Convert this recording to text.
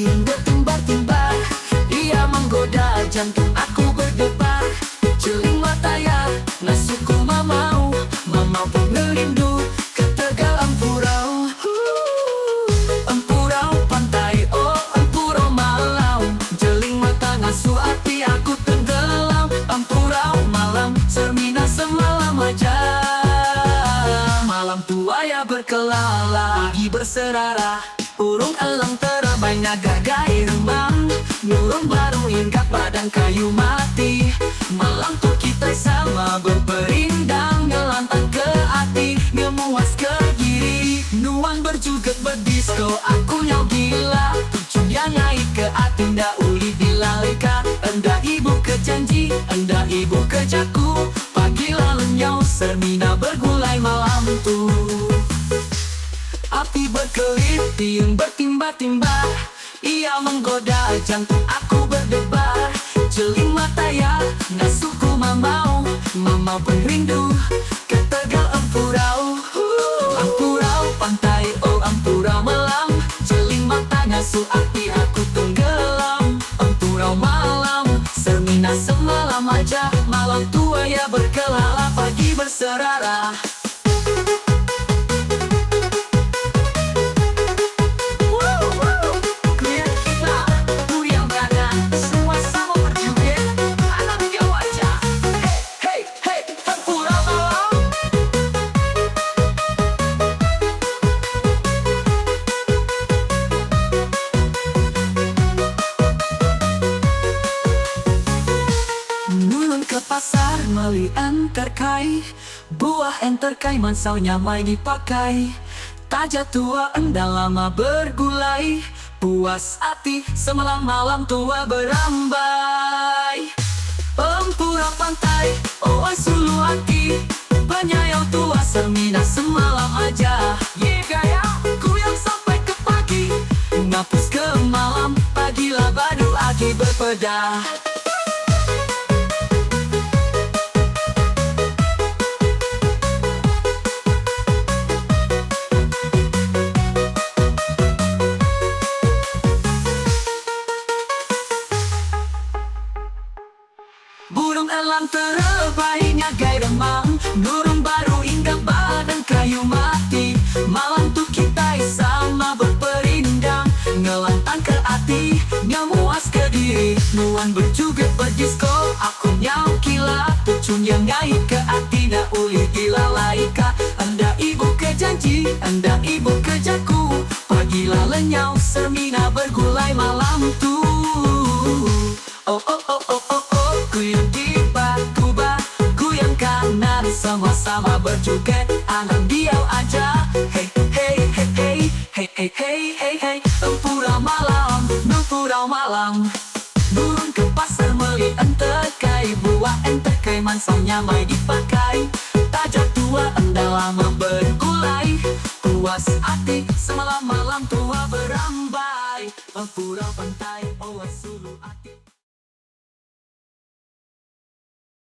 Tiung bertimba-timba, dia menggoda jantung aku berdebar. Celing mataya, nasuku mamau pun merindu ke Tegal Ampurau. Ampurau pantai, oh Ampurau malam. Jeling mata ngasuh hati aku tenggelam. Ampurau malam, cermina semalam aja. Malam tua ya berkelala, pagi berserara. Urung elang terabainya gagai remang. Nurung baru ingat badan kayu mati. Malam tuh kita sama berperindang. Ngelantang ke hati, ngemuas ke kiri. Nuang berjuget berdisko, aku nyau gila. Tujuh yang naik ke hati, ndak uli dilalikan. Endah ibu ke janji, endah ibu ke jaku. Pagi lalu nyau sermina bergulai malam tuh. Api berkelip, tiung bertimba-timba. Ia menggoda jantung aku berdebar. Jeling mata ya, ngasuhku mamau pun rindu ke Tegal Ampurau. Ampurau pantai, oh Ampurau malam. Jeling mata ngasuh hati aku tenggelam. Ampurau malam, cermina semalam aja. Malam tua ya berkelala, pagi berserara. Ke pasar meli enterkai, buah enterkai mansau nyamai dipakai. Taja tua enda lama bergulai, puas hati semalam malam tua berambai. Ampurau pantai, oh sulu hati, penyayau tua cermina semalam aja. Ye gaya, kuyang sampai ke pagi, ngapus ke malam, pagilah baru agi berpeda. Burung elang terabainya gai remang. Nurung baru ingat badan kayu mati. Malam tuh kita sama berperindang. Ngelantang ke hati, ngemuas ke diri. Nuan berjuget berdisko, aku nyau kilat. Tucun yang naik ke hati, na uli dilalaika. Anda ibu ke janji, anda ibu ke jaku. Pagilah lenyau, cermina bergulai malam tuh. Oh oh oh oh oh oh, kuyang tiba kuba, kuyang kanan sama-sama berjoget, anak diau aja. Hey hey hey hey hey hey hey hey hey. Ampurau malam, Ampurau malam. Burung ke pasar meli enterkai, buah enterkai mansau nyamai dipakai. Taja tua enda lama bergulai, puas hati semalam malam tua berambai. Ampurau pantai.